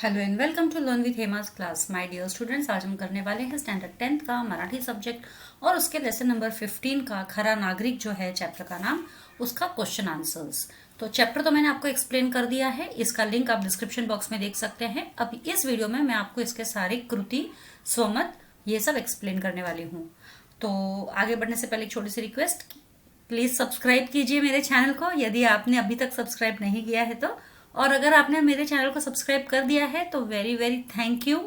Hello and welcome to learn with Hema's class my dear students. आज हम करने वाले हैं स्टैंडर्ड 10th का मराठी सब्जेक्ट और उसके लेसन नंबर 15 का खरा नागरिक जो है चैप्टर का नाम, उसका क्वेश्चन आंसर्स। तो चैप्टर तो मैंने आपको एक्सप्लेन कर दिया है, इसका लिंक आप डिस्क्रिप्शन बॉक्स में देख सकते हैं। अब इस वीडियो में मैं आपको इसके सारी कृति, स्वमत, ये सब एक्सप्लेन करने वाली हूँ। तो आगे बढ़ने से पहले एक छोटी सी रिक्वेस्ट, प्लीज सब्सक्राइब कीजिए मेरे चैनल को यदि आपने अभी तक सब्सक्राइब नहीं किया है तो। और अगर आपने मेरे चैनल को सब्सक्राइब कर दिया है तो वेरी वेरी थैंक यू।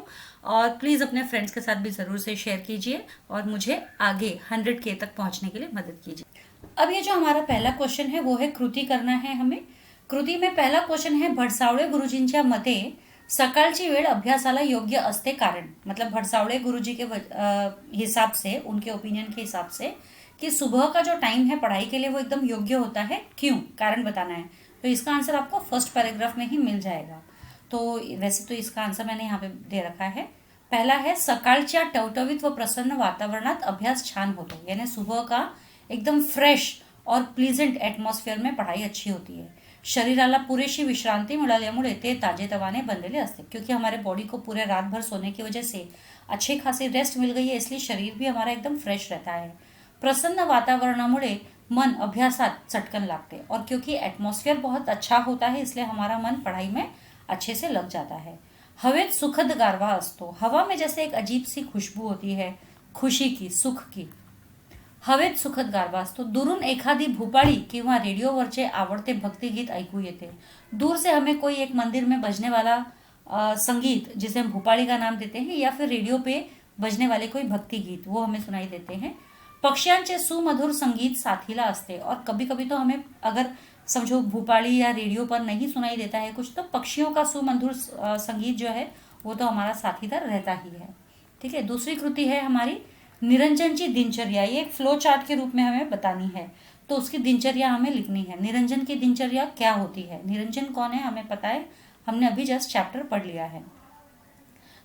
और प्लीज अपने फ्रेंड्स के साथ भी जरूर से शेयर कीजिए और मुझे आगे 100K तक पहुंचने के लिए मदद कीजिए। अब ये जो हमारा पहला क्वेश्चन है वो है कृति करना है हमें। कृति में पहला क्वेश्चन है, भडसावळे गुरुजींच्या मते सकाळची वेळ अभ्यासाला योग्य असते कारण। मतलब भडसावळे गुरुजी के हिसाब से, उनके ओपिनियन के हिसाब से कि सुबह का जो टाइम है पढ़ाई के लिए वो एकदम योग्य होता है, क्यों, कारण बताना है। तो इसका आंसर आपको फर्स्ट पैराग्राफ में ही मिल जाएगा। तो वैसे तो इसका आंसर मैंने यहाँ पे दे रखा है। पहला है, सकाळच्या टवटवीत व प्रसन्न वातावरणात अभ्यास छान होतो। यानी सुबह का एकदम फ्रेश और प्लीजेंट एटमॉस्फेअर में पढ़ाई अच्छी होती है। शरीराला पुरेशी विश्रांती मिळाल्यामुळे ते ताजेतवाने बनलेले असते, क्योंकि हमारे बॉडी को पूरे रात भर सोने की वजह से अच्छी खासी रेस्ट मिल गई है, इसलिए शरीर भी हमारा एकदम फ्रेश रहता है। प्रसन्न वातावरणामुळे मन अभ्यासात चटकन लगते, और क्योंकि एटमॉस्फेयर बहुत अच्छा होता है इसलिए हमारा मन पढ़ाई में अच्छे से लग जाता है। हवेत सुखद गारवा असतो। हवा में जैसे एक अजीब सी खुशबू होती है, खुशी की, सुख की। हवेत सुखद गारवा असतो। दुरून एखादी भूपाळी किंवा रेडिओवरचे आवडते भक्तिगीत ऐकू येते। दूर से हमें कोई एक मंदिर में बजने वाला संगीत, जिसे हम भूपाली का नाम देते हैं, या फिर रेडियो पे बजने वाले कोई भक्ति गीत, वो हमें सुनाई देते हैं। पक्ष्यांचे सुमधुर संगीत साथीला असते। और कभी कभी तो हमें, अगर समझो भूपाली या रेडियो पर नहीं सुनाई देता है कुछ, तो पक्षियों का सुमधुर संगीत जो है वो तो हमारा साथीदार रहता ही है। ठीक है। दूसरी कृति है हमारी, निरंजन की दिनचर्या। ये एक फ्लो चार्ट के रूप में हमें बतानी है, तो उसकी दिनचर्या हमें लिखनी है। निरंजन की दिनचर्या क्या होती है, निरंजन कौन है हमें पता है, हमने अभी जस्ट चैप्टर पढ़ लिया है।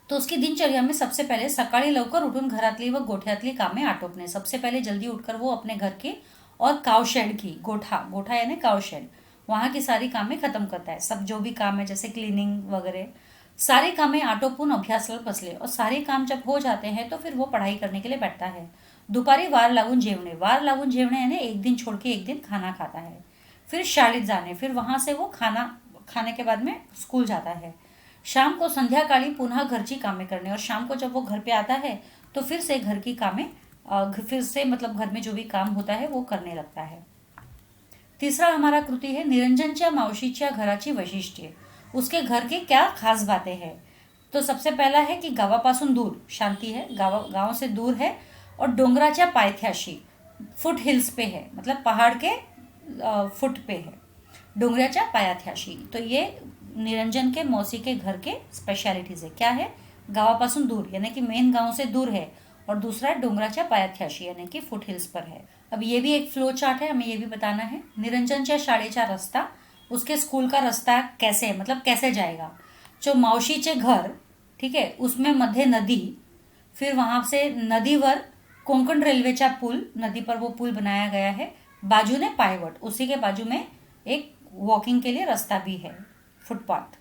तो उसकी दिनचर्या में सबसे पहले सकाळी लवकर उठून घरातली व गोठ्यातली कामे आटोपणे। सबसे पहले जल्दी उठकर वो अपने घर के और कावशेड की, गोठा, गोठा यानी कावशेड, वहां की सारी कामें खत्म करता है। सब जो भी काम है जैसे क्लीनिंग वगैरह, सारी कामें आटोपून अभ्यासाला बसले। और सारे काम जब हो जाते हैं तो फिर वो पढ़ाई करने के लिए बैठता है। दुपारी वार लागून जेवणे। वार लागून जेवणे यानी एक दिन छोड़ के एक दिन खाना खाता है। फिर शाळेत जाने, फिर वहां से वो खाने के बाद में स्कूल जाता है। शाम को संध्याकाळी पुनः घरची कामें करने। और शाम को जब वो घर पे आता है तो फिर से घर की कामें, फिर से मतलब घर में जो भी काम होता है वो करने लगता है। तीसरा हमारा कृति है, निरंजनच्या मावशीच्या घराची वैशिष्ट्ये। उसके घर के क्या खास बातें हैं। तो सबसे पहला है कि गावापासून दूर, शांति है, गांव से दूर है, और डोंगराच्या पायथ्याशी, फुट हिल्स पे है, मतलब पहाड़ के फुट पे है, डोंगराच्या पायथ्याशी। तो ये निरंजन के मौसी के घर के स्पेशलिटीज है। क्या है, गावापासून दूर यानी कि मेन गांव से दूर है, और दूसरा डोंगराच्या पायथ्याशी यानी कि फुट हिल्स पर है। अब ये भी एक फ्लो चार्ट है, हमें ये भी बताना है। निरंजनच्या शाळेचा रस्ता, उसके स्कूल का रास्ता कैसे है, मतलब कैसे जाएगा। जो मावशीचे घर, ठीक है, उसमें मध्य नदी, फिर वहां से नदीवर कोंकण रेल्वेचा पुल, नदी पर वो पुल बनाया गया है। बाजू ने पायवट, उसी के बाजू में एक वॉकिंग के लिए रास्ता भी है, फुटपाथ।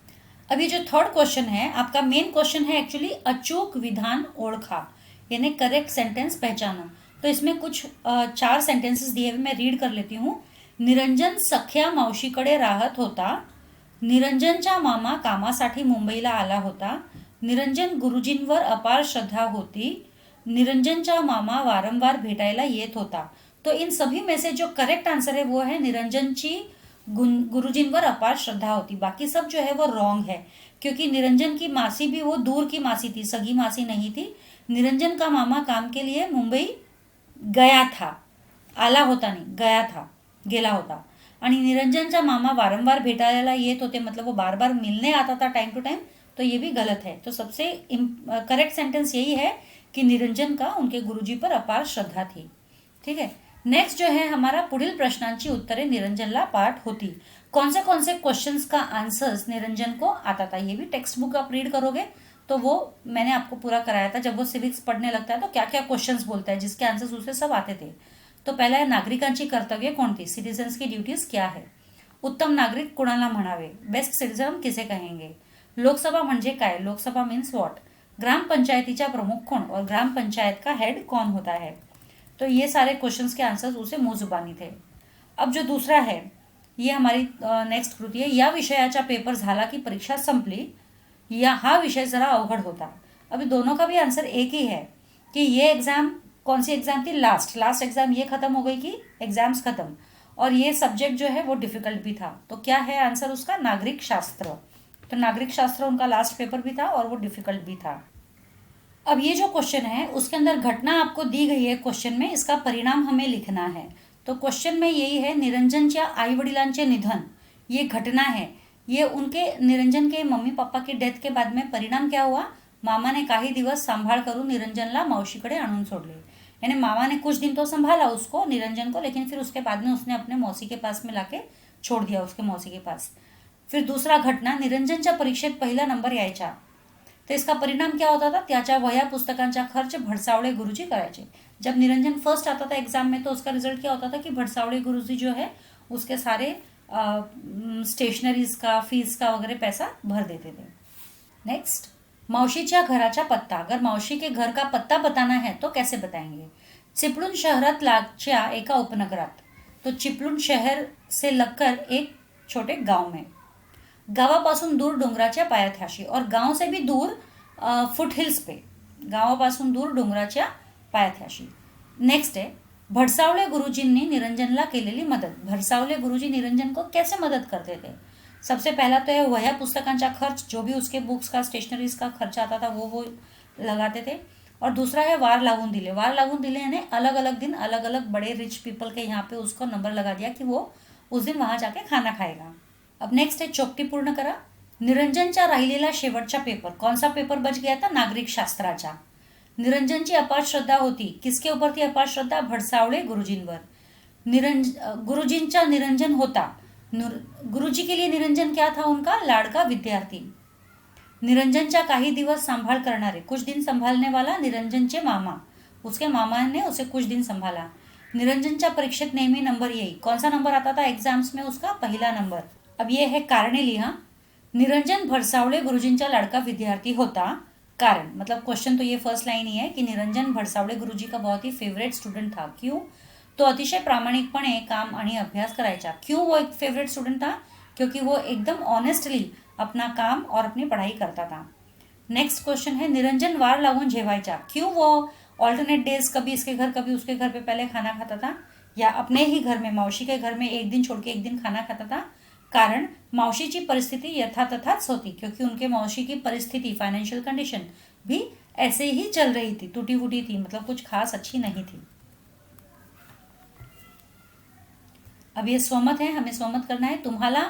अब ये जो थर्ड क्वेश्चन है आपका मेन क्वेश्चन है एक्चुअली, अचूक विधान ओळखा यानी करेक्ट सेंटेंस पहचानो। तो इसमें कुछ 4 सेंटेंसेस दिए हुए, मैं रीड कर लेती हूँ। निरंजन सख्या मावशीकडे राहत होता। निरंजनचा मामा कामासाठी मुंबईला आला होता। निरंजन गुरुजींवर अपार श्रद्धा होती। निरंजनचा मामा वारंवार भेटायला येत होता। तो इन सभी में से जो करेक्ट आंसर है वो है निरंजनची गुरुजींवर अपार श्रद्धा होती। बाकी सब जो है वो रॉन्ग है, क्योंकि निरंजन की मासी भी वो दूर की मासी थी, सगी मासी नहीं थी। निरंजन का मामा काम के लिए मुंबई गया था, आला होता नहीं, गया था, गेला होता। आणि निरंजनचा मामा वारंवार भेटायला येत होते, मतलब वो बार बार मिलने आता था टाइम टू टाइम, तो ये भी गलत है। तो सबसे करेक्ट सेंटेंस यही है कि निरंजन का उनके गुरुजी पर अपार श्रद्धा थी। ठीक है। नेक्स्ट जो है हमारा, पुढील प्रश्नांची उत्तरे निरंजनला पाठ होती। कौन से क्वेश्चंस का आंसर्स निरंजन को आता था, ये भी टेक्स्ट बुक आप रीड करोगे तो वो मैंने आपको पूरा कराया था। जब वो सिविक्स पढ़ने लगता है तो क्या क्या क्वेश्चंस बोलता है, जिसके आंसर्स उसे सब आते थे। तो पहला है, नागरिकांची कर्तव्य कोणती, सिटीजन्स की ड्यूटीज क्या है। उत्तम नागरिक कुणाला म्हणावे, बेस्ट सिटीजन हम किसे कहेंगे। लोकसभा म्हणजे काय? Lok Sabha means what? ग्रामपंचायतीचा प्रमुख कौन और ग्रामपंचायत का हेड कौन होता है? तो ये सारे क्वेश्चंस के आंसर्स उसे मुंह जुबानी थे. अब जो दूसरा है, ये हमारी नेक्स्ट कृती आहे. या विषयाचा पेपर झाला की परीक्षा संपली. या हा विषय जरा अवघड होता. अभी दोनों का भी आंसर एक ही है कि ये एग्जाम कौन सी एग्जाम थी? लास्ट एग्जाम ये खत्म हो गई कि एग्जाम्स खत्म, और ये सब्जेक्ट जो है वो डिफिकल्ट भी था. तो क्या है आंसर उसका? नागरिक शास्त्र. तो नागरिक शास्त्र उनका लास्ट पेपर भी था और वो डिफिकल्ट भी था. अब ये जो क्वेश्चन है उसके अंदर घटना आपको दी गई है क्वेश्चन में, इसका परिणाम हमें लिखना है. तो क्वेश्चन में यही है, निरंजनच्या आई वडिलांचे निधन, ये घटना है. ये उनके निरंजन के मम्मी पापा की डेथ के बाद में परिणाम क्या हुआ? मामाने काही दिवस सांभाळ करून निरंजनला मावशीकडे आणून सोडले. यानी मामा ने कुछ दिन तो संभाला उसको, निरंजन को, लेकिन फिर उसके बाद में उसने अपने मौसी के पास में लाके छोड़ दिया, उसके मौसी के पास. फिर दूसरा घटना, निरंजनच्या परीक्षेत पहिला नंबर यायचा. तो इसका परिणाम क्या होता था? त्याच्या वह्या पुस्तकांचा खर्च भडसावळे गुरुजी करायचे. जब निरंजन फर्स्ट आता था एग्जाम में तो उसका रिजल्ट क्या होता था कि भडसावळे गुरुजी जो है उसके सारे स्टेशनरीज का, फीस का वगैरह पैसा भर देते थे. नेक्स्ट, मौशीच्या घराचा पत्ता. अगर मौशी के घर का पत्ता बताना है तो कैसे बताएंगे? चिपळूण शहरात लागच्या एका उपनगरात. तो चिपळूण शहर से लगकर एक छोटे गांव में. गावापासून दूर डोंगराच्या पायथ्याशी, और गांव से भी दूर फुट हिल्स पे. गावापासून दूर डोंगराच्या पायथ्याशी. नेक्स्ट है, भडसावळे गुरुजींनी निरंजनला केलेली मदत. भडसावळे गुरुजी निरंजन को कैसे मदद करते थे? सबसे पहला तो है वह्या पुस्तकांचा खर्च, जो भी उसके बुक्स का, स्टेशनरीज का खर्च आता था वो लगाते थे. और दूसरा है वार लागून दिले. वार लागून दिले यानी अलग अलग दिन अलग अलग बड़े रिच पीपल के यहाँ पे उसको नंबर लगा दिया कि वो उस दिन वहां जाके खाना खाएगा. अब नेक्स्ट है, चौकटी पूर्ण करा. निरंजनचा राहिलेला शेवटचा पेपर, कौन सा पेपर बच गया था? नागरिक शास्त्राचा. निरंजनची अपार श्रद्धा होती. किसके ऊपर थी अपार श्रद्धा? भडसावळे गुरुजींवर. गुरुजींचा निरंजन होता. गुरुजी के लिए निरंजन क्या था? उनका लाडका विद्यार्थी. निरंजनच्या काही दिवस सांभाळ करणारे, कुछ दिन संभालने वाला निरंजनचे मामा. उसके मामा ने उसे कुछ दिन संभाला. निरंजनच्या परीक्षेत नेहमी नंबर येई. कौन सा नंबर आता था एग्जाम्स में? उसका पहला नंबर. अब ये है कारणे लिहा. निरंजन भडसावळे गुरुजींचा लाडका विद्यार्थी होता. कारण, मतलब क्वेश्चन तो ये फर्स्ट लाइन ही है कि निरंजन भडसावळे गुरुजी का बहुत ही फेवरेट स्टूडेंट था. क्यों? तो अतिशय प्रामाणिकपणे काम आणि अभ्यास करायचा. क्यों वो एक फेवरेट स्टूडेंट था? क्योंकि वो एकदम ऑनेस्टली अपना काम और अपनी पढ़ाई करता था. नेक्स्ट क्वेश्चन है, निरंजन वार लागून जेवायचा. क्यों वो ऑल्टरनेट डेज, कभी इसके घर कभी उसके घर पे पहले खाना खाता था, या अपने ही घर में मौसी के घर में एक दिन छोड़ के एक दिन खाना खाता था? कारण मौसीची परिस्थिति यथातथाच होती, क्योंकि उनके मौसी की परिस्थिति, फाइनेंशियल कंडीशन भी ऐसे ही चल रही थी, टूटी फूटी थी, मतलब कुछ खास अच्छी नहीं थी. अब ये स्वमत है, हमें स्वमत करना है. तुम्हाला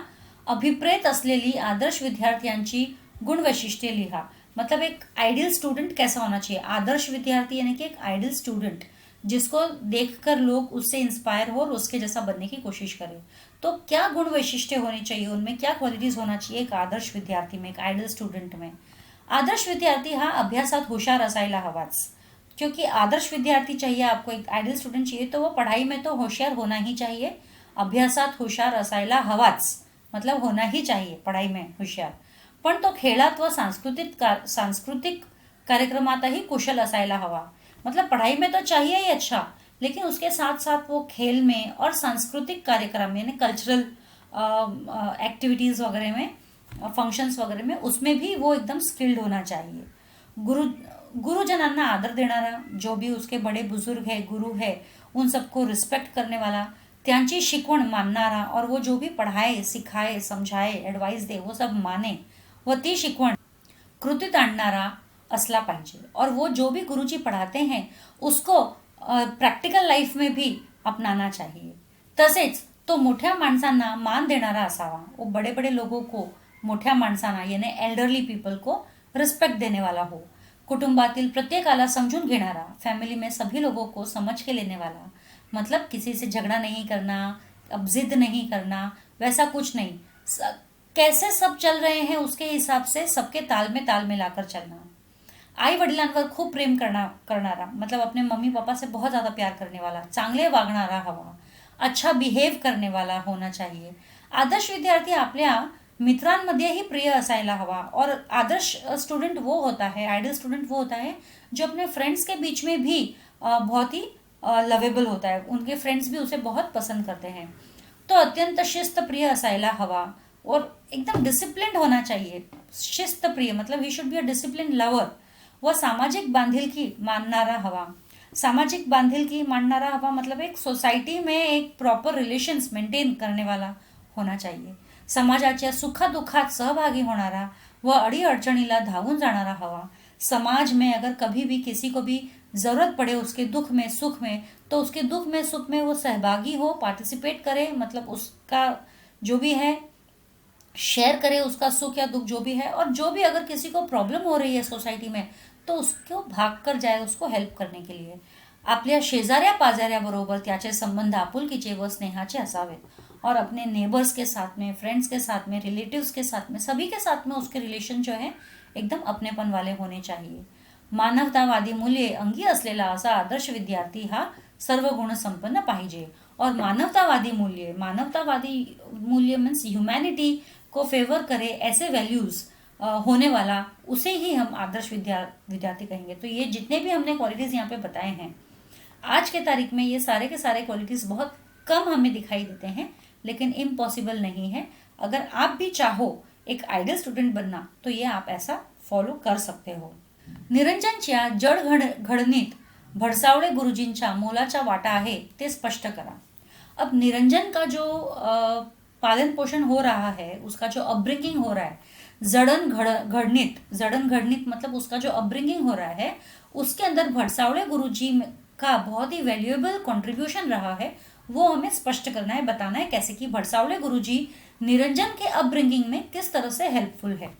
अभिप्रेत असलेली आदर्श विद्यार्थ्यांची गुणवैशिष्ट्ये लिहा. मतलब एक आइडियल स्टूडेंट कैसा होना चाहिए? आदर्श विद्यार्थी यानी कि एक आइडियल स्टूडेंट जिसको देखकर लोग उससे इंस्पायर हो और उसके जैसा बनने की कोशिश करें. तो क्या गुण वैशिष्ट्य होनी चाहिए उनमें, क्या क्वालिटीज होना चाहिए एक आदर्श विद्यार्थी में, एक आइडियल स्टूडेंट में? आदर्श विद्यार्थी हा अभ्यासात हुशार असायला हवाच. क्योंकि आदर्श विद्यार्थी चाहिए आपको, एक आइडियल स्टूडेंट चाहिए तो वो पढ़ाई में तो होशियार होना ही चाहिए. अभ्यासात हुशार असायला हवाच मतलब होना ही चाहिए पढ़ाई में होशियार. पण तो खेळात व सांस्कृतिक कार्यक्रमातही कुशल असायला हवा. मतलब पढ़ाई में तो चाहिए ही अच्छा, लेकिन उसके साथ साथ वो खेल में और सांस्कृतिक कार्यक्रम यानी कल्चरल एक्टिविटीज वगैरह में, फंक्शंस वगैरह में, उसमें भी वो एकदम स्किल्ड होना चाहिए. गुरुजनांना आदर देणारा, जो भी उसके बड़े बुजुर्ग है, गुरु है, उन सबको रिस्पेक्ट करने वाला, त्यांची शिकवण मानणारा, और वो जो भी पढ़ाए, सिखाए, समझाए, एडवाइस दे वो सब माने व ती शिकवण कृतीत आणणारा असला पाहिजे. और वो जो भी गुरुजी पढ़ाते हैं उसको प्रॅक्टिकल लाईफ में भी अपनाना चाहिए. तसेच तो मोठ्या माणसांना मान देणारा असावा. वो बड़े बड़े लोगों को, मोठ्या माणसांना यानी एल्डरली पीपल को रिस्पेक्ट देने वाला हो. कुटुंबातील प्रत्येकाला समझून घेणारा, फैमिली में सभी लोगों को समझ के लेने वाला. मतलब किसी से झगड़ा नहीं करना, अब जिद नहीं करना, वैसा कुछ नहीं. कैसे सब चल रहे हैं उसके हिसाब से सबके ताल में ताल मिलाकर चलना. आई वडिलांवर खूप प्रेम करणारा, मतलब अपने मम्मी पापा से बहुत ज़्यादा प्यार करने वाला, चांगले वागणारा हवा, अच्छा बिहेव करने वाला होना चाहिए. आदर्श विद्यार्थी आपल्या मित्रांमध्येही प्रिय असायला हवा. और आदर्श स्टूडेंट वो होता है, आइडियल स्टूडेंट वो होता है जो अपने फ्रेंड्स के बीच में भी बहुत ही लवेबल होता है, उनके फ्रेंड्स भी उसे बहुत पसंद करते हैं. तो अत्यंत शिस्त प्रिय असायला हवा और एकदम डिसिप्लिन्ड होना चाहिए. शिस्त प्रिय मतलब he should be a discipline lover. व सामाजिक बांधिलकी मानणारा हवा. सामाजिक बांधिलकी मानणारा हवा मतलब एक सोसायटी में एक प्रॉपर रिलेशन्स मेंटेन करने वाला होना चाहिए. समाजाच्या सुखादुखात सहभागी होणारा व अडीअडचणीला धावून जाणारा हवा. समाज में अगर कभी भी किसी को भी जरूरत पड़े उसके दुख में सुख में, तो उसके दुख में सुख में वो सहभागी हो, पार्टिसिपेट करे, मतलब उसका जो भी है शेयर करे, उसका सुख या दुख जो भी है. और जो भी अगर किसी को प्रॉब्लम हो रही है सोसायटी में तो उसको भाग कर जाए उसको हेल्प करने के लिए. आपल्या शेजाऱ्या पाजाऱ्याबरोबर त्याचे संबंध आपुलकीचे व स्नेहाचे असावेत. और अपने नेबर्स के साथ में, फ्रेंड्स के साथ में, रिलेटिव्स के साथ में, सभी के साथ में उसके रिलेशन जो है एकदम अपनेपन वाले होने चाहिए. मानवतावादी मूल्ये अंगी असलेला असा आदर्श विद्यार्थी हा सर्व गुण संपन्न पाहिजे. और मानवतावादी मूल्य मीन्स ह्यूमैनिटी को फेवर करे, ऐसे वैल्यूज होने वाला, उसे ही हम आदर्श विद्यार्थी कहेंगे. तो ये जितने भी हमने क्वालिटीज यहाँ पे बताए हैं आज के तारीख में, ये सारे के सारे क्वालिटीज बहुत कम हमें दिखाई देते हैं, लेकिन इम्पॉसिबल नहीं है. अगर आप भी चाहो एक आइडियल स्टूडेंट बनना तो ये आप ऐसा फॉलो कर सकते हो. निरंजनच्या जड घडणीत भडसावळे गुरुजींच्या मोलाचा वाटा आहे ते स्पष्ट करा. अब निरंजन का जो पालन पोषण हो रहा है, उसका जो अपब्रिंगिंग हो रहा है, जड़न घड़नीत मतलब उसका जो अपब्रिंगिंग हो रहा है, उसके अंदर भडसावळे गुरुजी का बहुत ही वैल्यूएबल कंट्रीब्यूशन रहा है, वो हमें स्पष्ट करना है, बताना है कैसे कि भडसावळे गुरुजी निरंजन के अपब्रिंगिंग में किस तरह से हेल्पफुल है.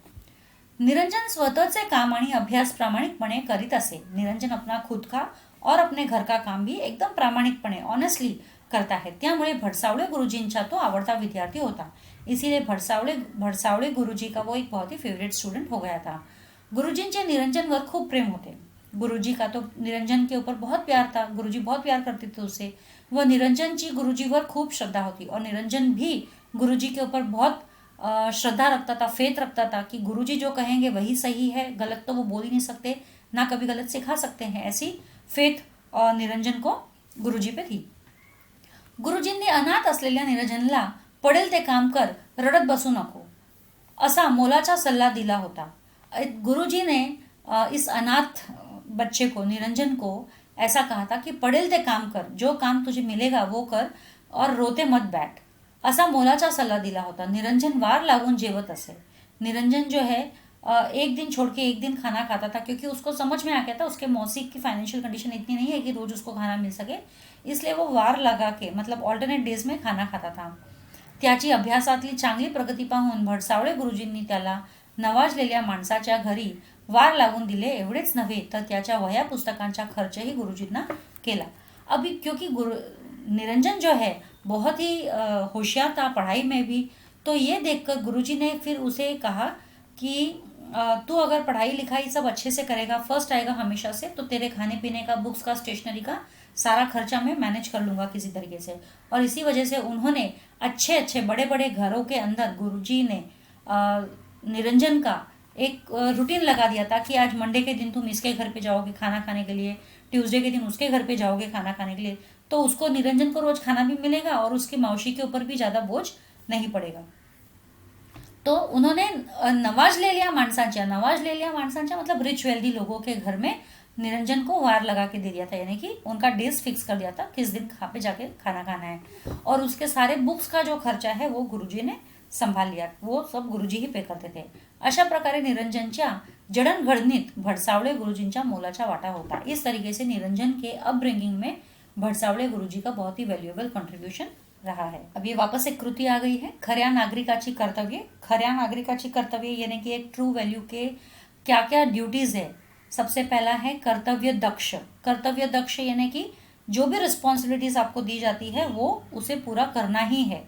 निरंजन स्वतःचे काम आणि अभ्यास प्रामाणिकपणे करीत असे. निरंजन अपना खुद का और अपने घर का काम भी एकदम प्रामाणिकपणे ऑनेस्टली करता है. त्यामुळे भडसावळे गुरुजींचा तो आवडता विद्यार्थी होता. इसीलिए भडसावळे गुरुजी का वो एक बहुत ही फेवरेट स्टूडेंट हो गया था. गुरुजींचे निरंजनवर खूप प्रेम होते. गुरुजी का तो निरंजन के ऊपर बहुत प्यार था, गुरुजी बहुत प्यार करते थे उससे. वह निरंजन जी गुरुजीवर खूप श्रद्धा होती और निरंजन भी गुरुजी के ऊपर बहुत श्रद्धा रखता था, फेथ रखता था कि गुरुजी जो कहेंगे वही सही है, गलत तो वो बोल ही नहीं सकते, ना कभी गलत सिखा सकते हैं. ऐसी फेथ निरंजन को गुरुजी पे थी. गुरुजींनी अनाथ असलेल्या निरंजनला पडेल ते काम कर, रडत बसू नको, असा मोलाचा सल्ला दिला होता. गुरुजी ने इस अनाथ बच्चे को, निरंजन को ऐसा कहा था कि पडेल ते काम कर, जो काम तुझे मिलेगा वो कर और रोते मत बैठ, असा मोलाचा सल्ला दिला होता. निरंजन वार लागून जेवत असे. निरंजन जो है एक दिन छोड़ के एक दिन खाना खाता था, क्योंकि उसको समझ में आ गया था उसके मौसी की फाइनेंशियल कंडीशन इतनी नहीं है कि रोज उसको खाना मिल सके, इसलिए वो वार लगा के मतलब ऑल्टरनेट डेज में खाना खाता था. त्याची अभ्यासातली चांगली प्रगती पाहून भडसावळे गुरुजींनी त्याला नवाजलेल्या माणसाच्या घरी वार लागून दिले. एवढेच नव्हे तर त्याच्या वह्या पुस्तकांचा खर्चही गुरुजींना केला. अभी क्योंकि निरंजन जो है बहुत ही होशियार था पढ़ाई में भी, तो ये देखकर गुरुजी ने फिर उसे कहा कि तू अगर पढ़ाई लिखाई सब अच्छे से करेगा, फर्स्ट आएगा हमेशा से, तो तेरे खाने पीने का, बुक्स का, स्टेशनरी का सारा खर्चा मैं मैनेज कर लूँगा किसी तरीके से. और इसी वजह से उन्होंने अच्छे अच्छे बड़े बड़े घरों के अंदर गुरुजी ने निरंजन का एक रूटीन लगा दिया था कि आज मंडे के दिन तुम इसके घर पे जाओगे खाना खाने के लिए, ट्यूसडे के दिन उसके घर पे जाओगे खाना खाने के लिए. तो उसको, निरंजन को रोज खाना भी मिलेगा और उसकी मौसी के ऊपर भी ज़्यादा बोझ नहीं पड़ेगा. तो उन्होंने नवाज ले लिया माणसांच्या मतलब रिच वेल्दी लोगों के घर में निरंजन को वार लगा के दे दिया था, यानी कि उनका डेज फिक्स कर दिया था किस दिन कहाँ पे जाके खाना खाना है. और उसके सारे बुक्स का जो खर्चा है वो गुरुजी ने संभाल लिया, वो सब गुरुजी ही पे करते थे. अशा प्रकारे निरंजनच्या जडणघडणीत भडसावळे गुरुजींचा मोलाचा वाटा होता. इस तरीके से निरंजन के अपब्रिंगिंग में भडसावळे गुरुजी का बहुत ही वैल्यूएबल कंट्रीब्यूशन रहा है. अब ये वापस एक कृति आ गई है, खऱ्या नागरिकाची कर्तव्य यानी कि एक ट्रू वैल्यू के क्या क्या ड्यूटीज है. सबसे पहला है कर्तव्य दक्ष यानी कि जो भी रिस्पॉन्सिबिलिटीज आपको दी जाती है वो उसे पूरा करना ही है.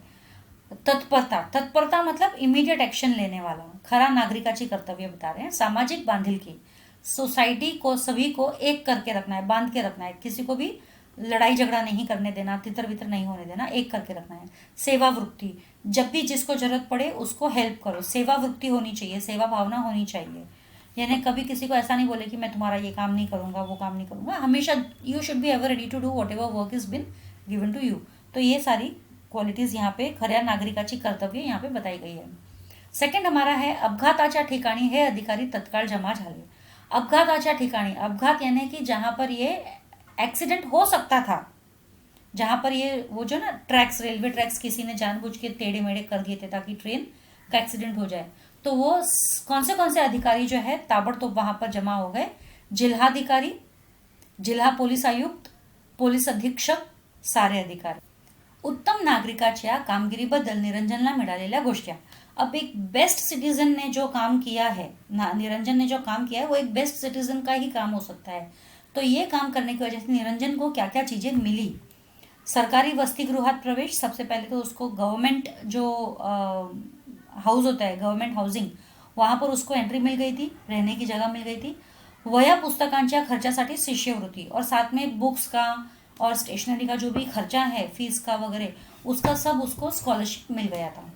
तत्परता मतलब इमीडिएट एक्शन लेने वाला. खरा नागरिकाची कर्तव्य बता रहे हैं. सामाजिक बांधिलकी, सोसाइटी को, सभी को एक करके रखना है, बांध के रखना है, किसी को भी लड़ाई झगड़ा नहीं करने देना, तितर बितर नहीं होने देना, एक करके रखना है। सेवा वृत्ति, जब भी जिसको जरूरत पड़े उसको हेल्प करो, सेवा वृत्ति होनी चाहिए, सेवा भावना होनी चाहिए। यानी कभी किसी को ऐसा नहीं बोले कि मैं तुम्हारा ये काम नहीं करूंगा, वो काम नहीं करूंगा, हमेशा you should be ever ready to do whatever work is been given to you. तो ये सारी क्वालिटीज यहाँ पे खऱ्या नागरिकाची कर्तव्य यहाँ पे बताई गई है। सेकंड हमारा है अपघाताच्या ठिकाणी हे अधिकारी तत्काळ जमा झाले। अपघाताच्या ठिकाणी, अपघात यानी कि जहां पर ये एक्सीडेंट हो सकता था, जहां पर ये वो जो ना ट्रैक्स, रेलवे ट्रैक्स किसी ने जानबूझ के टेढ़े मेढ़े कर दिए थे ताकि ट्रेन का एक्सीडेंट हो जाए, तो वो कौन से अधिकारी जो है ताबड़तोब वहां पर जमा हो गए? जिल्हाधिकारी, जिल्हा पोलीस आयुक्त, पोलीस अधीक्षक, सारे अधिकारी। उत्तम नागरिकाच्या कामगिरीबद्दल निरंजनला मिळालेल्या गोष्टी। अब एक बेस्ट सिटीजन ने जो काम किया है, निरंजन ने जो काम किया है वो एक बेस्ट सिटीजन का ही काम हो सकता है। तो ये काम करने की वजह से निरंजन को क्या क्या चीजें मिली? सरकारी वसति गृहात प्रवेश, सबसे पहले तो उसको गवर्नमेंट जो हाउस होता है, गवर्नमेंट हाउसिंग, वहां पर उसको एंट्री मिल गई थी, रहने की जगह मिल गई थी। वया पुस्तकांच्या खर्चासाठी शिष्यवृत्ती, और साथ में बुक्स का और स्टेशनरी का जो भी खर्चा है, फीस का वगैरह, उसका सब उसको स्कॉलरशिप मिल गया था।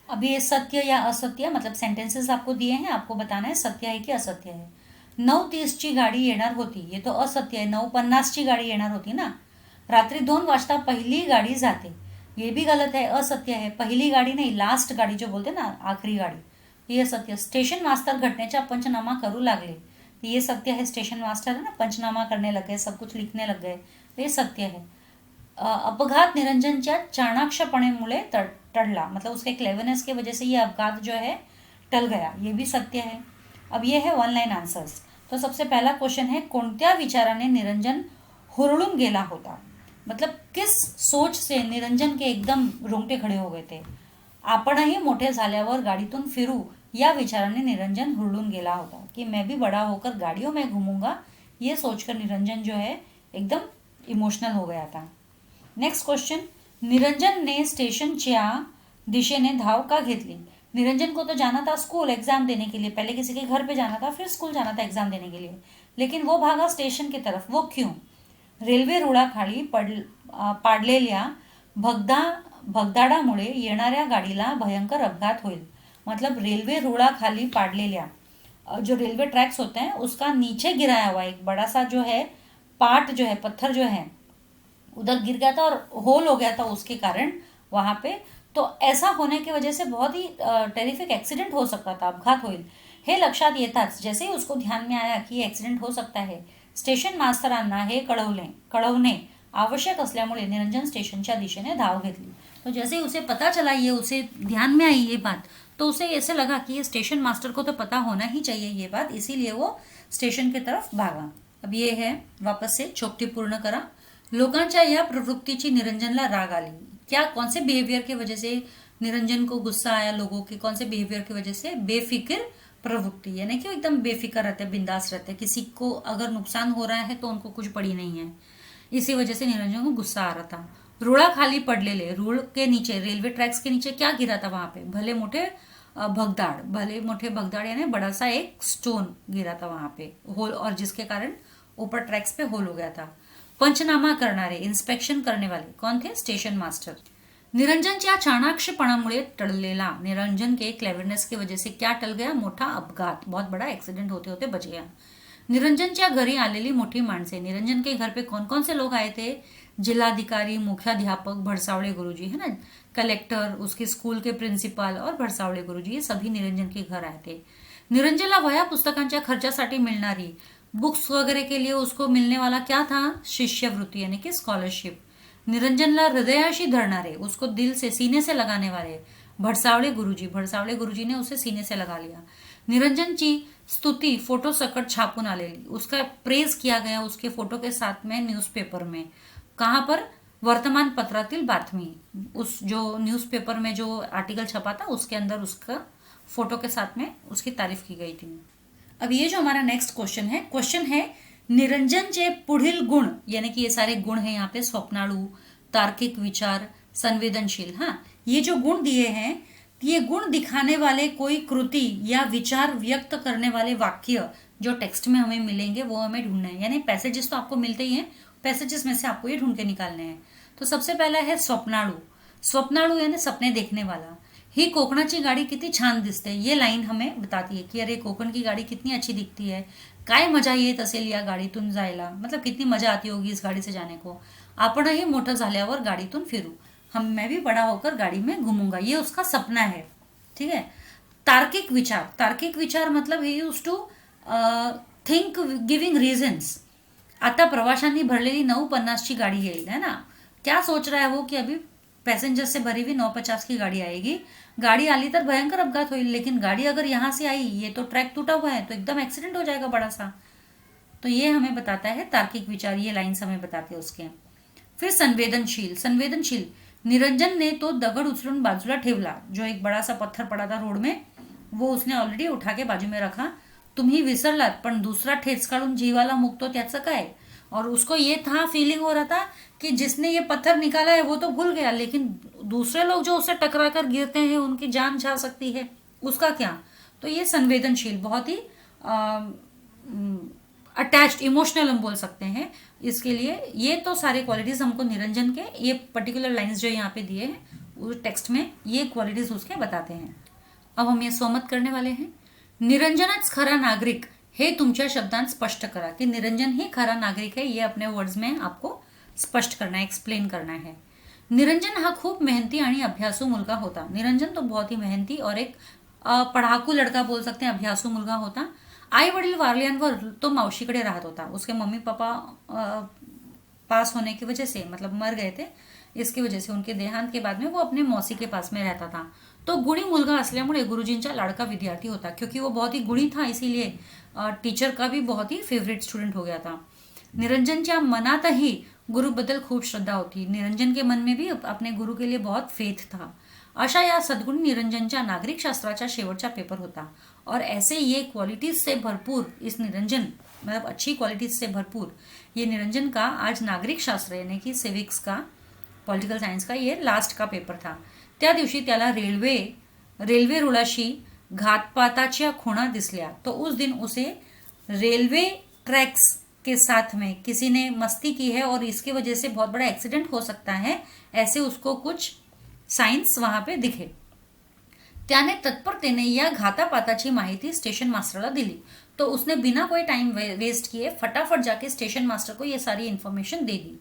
अब ये सत्य या असत्य, मतलब सेंटेंसेस आपको दिए हैं, आपको बताना है सत्य है कि असत्य है। 9:30 ची गाडी येणार होती, ये तो असत्य है। 9:50 ची गाडी येणार होती ना, रात्री 2 वाजता पहिली गाडी जाते, ये भी गलत है, असत्य है। पहिली गाडी नहीं, लास्ट गाडी जो बोलते ना, आखिरी गाडी, ये सत्य। स्टेशन मास्टर घटनेचा पंचनामा करू लागले, ये सत्य है। स्टेशन मास्टर है ना, पंचनामा करने लग गए, सब कुछ लिखने लग गए, तो ये सत्य है। अपघात निरंजनच्या चाणाक्षपणेमुळे टळला, मतलब उसके क्लेवरनेस की वजह से ये अपघात जो है टल गया, ये भी सत्य है। अब ये है 1 लाइन आंसर्स। तो सबसे पहला क्वेश्चन है, कोणत्या विचाराने निरंजन हुरळून गेला होता? मतलब किस सोच से निरंजन के एकदम रोंगटे खड़े हो गए थे? आपणही मोठे झाल्यावर गाडीतून फिरू, या विचाराने निरंजन हुरळून गेला होता, कि मैं भी बड़ा होकर गाड़ियों में घूमूंगा, ये सोचकर निरंजन जो है एकदम इमोशनल हो गया था। नेक्स्ट क्वेश्चन, निरंजन ने स्टेशनच्या दिशेने धाव का घेतली? निरंजन को तो जाना था स्कूल एग्जाम देने के लिए, पहले किसी के घर पे जाना था, फिर स्कूल जाना था एग्जाम देने के लिए, लेकिन वो भागा स्टेशन की तरफ, वो क्यों? रेल्वे रुळाखाली पाडलेल्या भगदाडामुळे येणाऱ्या गाडीला भयंकर अपघात होईल। मतलब रेलवे रुळाखाली पाडलेल्या, जो रेलवे ट्रैक्स होते हैं उसका नीचे गिराया हुआ एक बड़ा सा जो है पार्ट, जो है पत्थर जो है, उधर गिर गया था और होल हो गया था उसके कारण वहां पे। तो ऐसा होने की वजह से बहुत ही टेरिफिक एक्सीडेंट हो सकता था, अपघात होईल हे लक्षात येताच, जैसे ही उसको ध्यान में आया कि एक्सीडेंट हो सकता है, स्टेशन मास्तरांना हे कळवणे आवश्यक असल्यामुळे निरंजन स्टेशनच्या दिशेने धाव घेतली। तो जैसे ही उसे पता चला, ये उसे ध्यान में आई ये बात, तो उसे ऐसे लगा कि ये स्टेशन मास्टर को तो पता होना ही चाहिए ये बात, इसीलिए वो स्टेशन की तरफ भागा। अब ये है, वापस से चौकटी पूर्ण करा। लोकांच्या या प्रवृत्तीची निरंजनला राग आली, क्या कौन से बिहेवियर की वजह से निरंजन को गुस्सा आया? लोगों के कौन से बिहेवियर की वजह से? बेफिक्र प्रवृत्ति, यानी कि एकदम बेफिक्र रहते, बिंदास रहते, किसी को अगर नुकसान हो रहा है तो उनको कुछ पड़ी नहीं है, इसी वजह से निरंजन को गुस्सा आ रहा था। रुड़ा खाली पड़लेले, रुड़ के नीचे, रेलवे ट्रैक्स के नीचे क्या गिरा था वहां पे? भले मोटे भगदाड़ यानी बड़ा सा एक स्टोन गिरा था वहां पे, होल, और जिसके कारण ऊपर ट्रैक्स पे होल हो गया था। पंचनामा करणारे, इंस्पेक्शन करने वाले कौन थे? Station master. निरंजनच्या चाणाक्षपणामुळे टळलेला, निरंजन के क्लेवरनेस की वजह से क्या टल गया? मोठा अपघात, बहुत बड़ा एक्सीडेंट होते होते बच गया। निरंजनच्या घरी आलेली मोठी माणसे, निरंजन के घर पे कौन कौन से लोग आए थे? जिलाधिकारी, मुख्याध्यापक, भरसावळे गुरुजी, है ना, कलेक्टर, उसके स्कूल के प्रिंसिपल और भरसावळे गुरुजी, ये सभी निरंजन के घर आए थे। निरंजनला वह्या पुस्तकांच्या खर्चासाठी मिळणारी, बुक्स वगैरह के लिए उसको मिलने वाला क्या था? शिष्यवृत्ति यानी कि स्कॉलरशिप। निरंजनला हृदयाशी धरणारे, उसको दिल से, सीने से लगाने वाले, भरसावळे गुरुजी ने उसे सीने से लगा लिया। निरंजनची स्तुति फोटो सकट छापून आलेली, उसका प्रेज किया गया उसके फोटो के साथ में न्यूज़पेपर में। कहां पर? वर्तमान पत्रातील बातमी, उस जो न्यूज़पेपर में जो आर्टिकल छपा था उसके अंदर उसका फोटो के साथ में उसकी तारीफ की गई थी। अब ये जो हमारा नेक्स्ट क्वेश्चन है निरंजनचे पुढील गुण, यानी कि ये सारे गुण हैं यहाँ पे, स्वप्नाळू, तार्किक विचार, संवेदनशील। हाँ, ये जो गुण दिए हैं, ये गुण दिखाने वाले कोई कृति या विचार व्यक्त करने वाले वाक्य जो टेक्स्ट में हमें मिलेंगे वो हमें ढूंढना है। यानी पैसेजेस तो आपको मिलते ही हैं, पैसेजेस में से आपको ये ढूंढ के निकालने हैं। तो सबसे पहला है स्वप्नाळू। स्वप्नाळू यानी सपने देखने वाला। ही कोकणाची गाडी किती छान दिसते, ये लाईन हमें बताती है कि अरे कोकण की गाड़ी कितनी अच्छी दिखती है, काय मजा येत असेल या गाडीतून जायला, मतलब कितनी मजा आती होगी इस गाड़ी से जाने को, आपणही मोठं झाल्यावर गाडीतून फिरू, मैं भी बड़ा होकर गाड़ी में घूमूंगा, ये उसका सपना है। ठीक है। तार्किक विचार। तार्किक विचार मतलब ही use to think giving reasons. आता प्रवाशांनी भरलेली 9:50 गाड़ी येईल, है ना। क्या सोच रहा है वो कि अभी पैसेंजर से भरी हुई 9:50 की गाड़ी आएगी, गाड़ी आली तर भयंकर अपघात होईल, लेकिन गाड़ी अगर यहाँ से आई, ये तो ट्रैक टूटा हुआ है, तो एकदम एक्सीडेंट हो जाएगा बड़ा सा। तो ये हमें बताता है तार्किक विचार, ये लाइन्स हमें बताते हैं उसके। फिर संवेदनशील। संवेदनशील, निरंजन ने तो दगड उचलून बाजूला ठेवला, जो एक बड़ा सा पत्थर पड़ा था रोड में, वो उसने ऑलरेडी उठा के बाजू में रखा। तुम्ही विसरलात, पण दुसरा ठेच काढून जीवाला मुकतो त्याचं काय। और उसको ये था, फीलिंग हो रहा था कि जिसने ये पत्थर निकाला है वो तो भूल गया, लेकिन दूसरे लोग जो उससे टकरा कर गिरते हैं उनकी जान जा सकती है, उसका क्या। तो ये संवेदनशील, बहुत ही अटैच्ड, इमोशनल हम बोल सकते हैं इसके लिए। ये तो सारे क्वालिटीज हमको निरंजन के, ये पर्टिकुलर लाइंस जो यहाँ पे दिए हैं उस टेक्स्ट में, ये क्वालिटीज उसके बताते हैं। अब हम ये सहमत करने वाले हैं। निरंजनच खरा नागरिक, हे तुमच्या शब्दांत स्पष्ट करा, कि निरंजन ही खरा नागरिक है, ये अपने वर्ड्स में आपको स्पष्ट करना है, एक्सप्लेन करना है। निरंजन हा खूप मेहनती आणि अभ्यासू मुलगा होता। निरंजन तो बहुत ही मेहनती और एक पढ़ाकू लड़का बोल सकते हैं, अभ्यासू मुलगा होता। आई वडील वारल्यांवर तो मावशीकडे राहत होता। उसके मम्मी पापा पास होने की वजह से, मतलब मर गए थे, इसकी वजह से उनके देहांत के बाद में वो अपने मौसी के पास में रहता था। तो गुणी मुलगा असल्यामुळे गुरुजींचा लाडका विद्यार्थी होता, क्योंकि वो बहुत ही गुणी था, इसीलिए टीचर का भी बहुत ही फेवरेट स्टूडेंट हो गया था। निरंजनच्या मनातही गुरुबद्दल खूप श्रद्धा होती। निरंजन के मन में भी अपने गुरु के लिए बहुत फेथ था। अशा या सद्गुणी निरंजनच्या नागरिक शास्त्राचा शेवटचा पेपर होता, और ऐसे ये क्वालिटीज से भरपूर इस निरंजन, मतलब अच्छी क्वालिटीज से भरपूर ये निरंजन का आज नागरिक शास्त्र यानी कि सिविक्स का, पॉलिटिकल सायन्स का ये लास्ट का पेपर था। त्या दिवशी त्याला रेल्वे रुळाशी घातपाताच्या खुणा दिसल्या। तो उस दिन उसे रेलवे ट्रैक्स के साथ में किसी ने मस्ती की है और इसकी वजह से बहुत बड़ा एक्सीडेंट हो सकता है, ऐसे उसको कुछ साइन्स वहां पे दिखे। त्याने तत्परतेने या घातापाताची माहिती स्टेशन मास्टरला दिली। तो उसने बिना कोई टाइम वेस्ट किए फटाफट जाके स्टेशन मास्टर को ये सारी इन्फॉर्मेशन दे दी।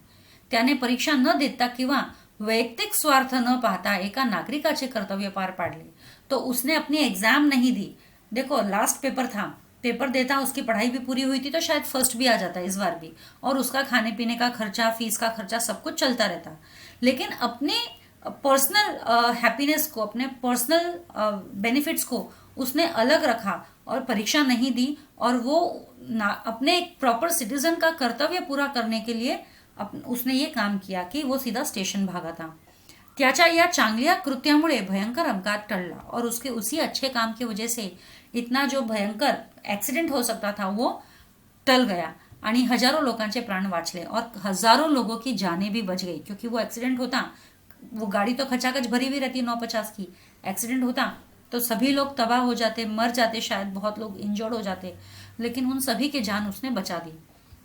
त्याने परीक्षा न देता किंवा वैयक्तिक स्वार्थ न पाहता एका नागरिकाचे कर्तव्य पार पाडले। तो उसने अपनी एग्जाम नहीं दी। देखो लास्ट पेपर था, पेपर देता, उसकी पढ़ाई भी पूरी हुई थी तो शायद फर्स्ट भी आ जाता इस बार भी, और उसका खाने पीने का खर्चा, फीस का खर्चा सब कुछ चलता रहता। लेकिन अपने पर्सनल हैप्पीनेस को, अपने पर्सनल बेनिफिट्स को उसने अलग रखा और परीक्षा नहीं दी, और वो अपने एक प्रॉपर सिटीजन का कर्तव्य पूरा करने के लिए उसने ये काम किया कि वो सीधा स्टेशन भागा था। त्याच्या या चांगल्या कृत्यामुळे भयंकर अपघात टळला, और उसके उसी अच्छे काम की वजह से इतना जो भयंकर एक्सीडेंट हो सकता था वो टल गया, आणि हजारों लोकांचे प्राण वाचले और हजारों लोगों की जानें भी बच गई। क्योंकि वो एक्सीडेंट होता, वो गाड़ी तो खचाखच भरी हुई रहती 9:50 की, एक्सीडेंट होता तो सभी लोग तबाह हो जाते, मर जाते, शायद बहुत लोग इंजर्ड हो जाते, लेकिन उन सभी की जान उसने बचा दी।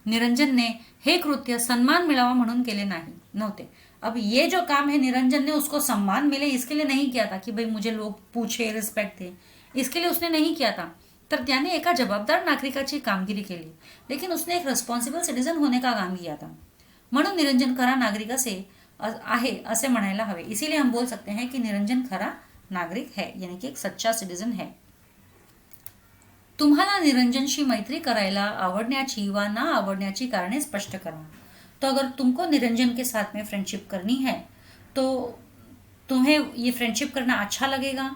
निरंजन ने हे कृत्य सम्मान मिळावा म्हणून केले नव्हते। अब ये जो काम है निरंजन ने उसको सम्मान मिले इसके लिए नहीं किया था कि भाई मुझे लोग पूछे, रिस्पेक्ट दे, इसके लिए उसने नहीं किया था। तर त्याने एका जबाबदार नागरिकाची कामगिरी केली, लेकिन उसने एक रिस्पॉन्सिबल सिटीजन होने का काम किया था, म्हणून निरंजन खरा नागरिक आहे असे म्हणायला हवे। इसीलिए हम बोल सकते हैं कि निरंजन खरा नागरिक है, यानी कि एक सच्चा सिटीजन है। तुम्हाला निरंजनशी मैत्री करायला आवडण्याची वा ना आवडण्याची कारणे स्पष्ट करा। तो अगर तुमको निरंजन के साथ में फ्रेंडशिप करनी है तो तुम्हें ये फ्रेंडशिप करना अच्छा लगेगा,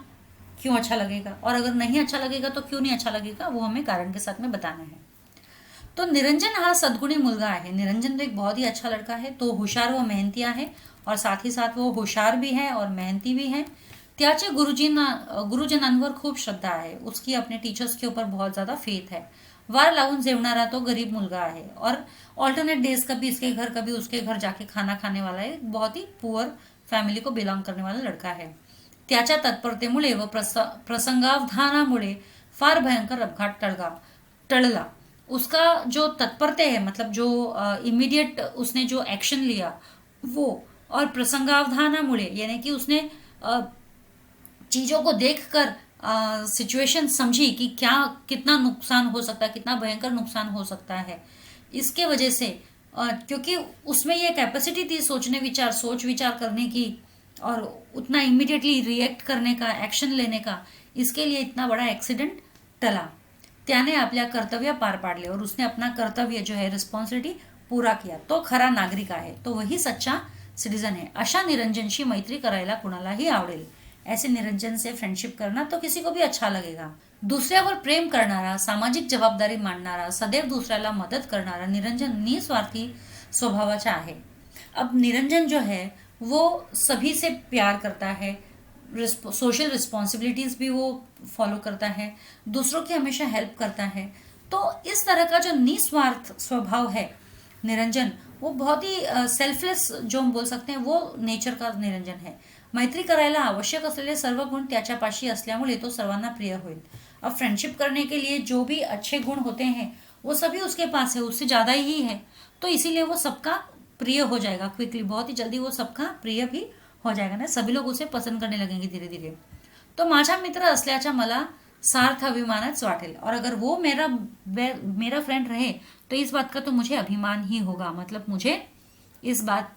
क्यों अच्छा लगेगा, और अगर नहीं अच्छा लगेगा तो क्यों नहीं अच्छा लगेगा, वो हमें कारण के साथ में बताना है। तो निरंजन हा सद्गुणी मुलगा आहे। निरंजन तो एक बहुत ही अच्छा लड़का है, तो होशियार व मेहनती है, और साथ ही साथ वो होशियार भी है और मेहनती भी है। त्याचे गुरुजनांवर खूप श्रद्धा आहे, उसकी अपने टीचर्स के ऊपर बहुत ज़्यादा फेथ है। वार लावून जेवणारा तो गरीब मुलगा है, और ऑल्टरनेट डेज कभी इसके घर कभी उसके घर जाके खाना खाने वाला है, बहुत ही पुअर फैमिली को बिलोंग करने वाला लड़का है। त्याच्या तत्परतेमुळे व प्रसंगावधानामुळे फार भयंकर अपघात टळला। उसका जो तत्परता है, मतलब जो इमीडिएट उसने जो एक्शन लिया वो, और प्रसंगावधानामुळे यानी कि उसने चीजों को देखकर सिचुएशन समझी कि क्या कितना नुकसान हो सकता है, कितना भयंकर नुकसान हो सकता है। इसके वजह से क्योंकि उसमें ये कैपेसिटी थी सोच विचार करने की, और उतना इमीडिएटली रिएक्ट करने का, एक्शन लेने का, इसके लिए इतना बड़ा एक्सीडेंट टला। त्याने आपल्या कर्तव्य पार पाडले और उसने अपना कर्तव्य जो है रिस्पॉन्सिबिलिटी पूरा किया, तो खरा नागरिक आहे, तो वही सच्चा सिटीजन है। अशा निरंजनशी मैत्री करायला कुणालाही आवडेल। ऐसे निरंजन से फ्रेंडशिप करना तो किसी को भी अच्छा लगेगा। दुसऱ्यावर प्रेम करणारा, सामाजिक जबाबदारी मानणारा, सदैव दुसऱ्याला मदत करणारा निरंजन निस्वार्थी स्वभावाचा आहे। अब निरंजन जो है वो सभी से प्यार करता है, सोशल रिस्पॉन्सिबिलिटीज भी वो फॉलो करता है, दूसरों की हमेशा हेल्प करता है। तो इस तरह का जो निस्वार्थ स्वभाव है निरंजन, वो बहुत ही सेल्फलेस जो हम बोल सकते हैं वो नेचर का निरंजन है। मैत्री करायला आवश्यक असलेले सर्व गुण त्याच्यापाशी असल्यामुळे तो सर्वांना प्रिय होईल। अब फ्रेंडशिप करने के लिए जो भी अच्छे गुण होते हैं वो सभी उसके पास है, उससे ज्यादा ही है, तो इसीलिए वो सबका प्रिय हो जाएगा क्विकली, बहुत ही जल्दी वो सबका प्रिय भी हो जाएगा ना, सभी लोग उसे पसंद करने लगेंगे धीरे धीरे। तो माझा मित्र असल्याचा मला सार्थ अभिमानच वाटेल, और अगर वो मेरा फ्रेंड रहे तो इस बात का तो मुझे अभिमान ही होगा, मतलब मुझे इस बात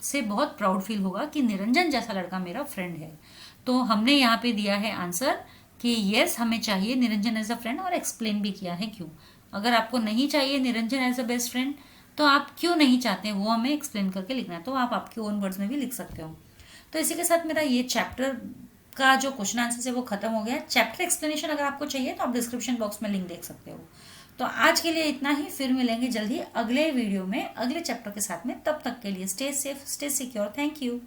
से बहुत प्राउड फील होगा कि निरंजन जैसा लड़का मेरा फ्रेंड है। तो हमने यहाँ पे दिया है आंसर कि यस हमें चाहिए निरंजन एज अ फ्रेंड, और एक्सप्लेन भी किया है क्यों। अगर आपको नहीं चाहिए Niranjan as a best friend तो आप क्यों नहीं चाहते वो हमें एक्सप्लेन करके लिखना है, तो आप आपके ओन वर्ड्स में भी लिख सकते हो। तो इसी के साथ मेरा ये चैप्टर का जो क्वेश्चन आंसर है वो खत्म हो गया। चैप्टर एक्सप्लेनेशन अगर आपको चाहिए तो आप डिस्क्रिप्शन बॉक्स में लिंक देख सकते हो। तो आज के लिए इतना ही, फिर मिलेंगे जल्दी अगले वीडियो में अगले चैप्टर के साथ में। तब तक के लिए stay safe, stay secure, thank you.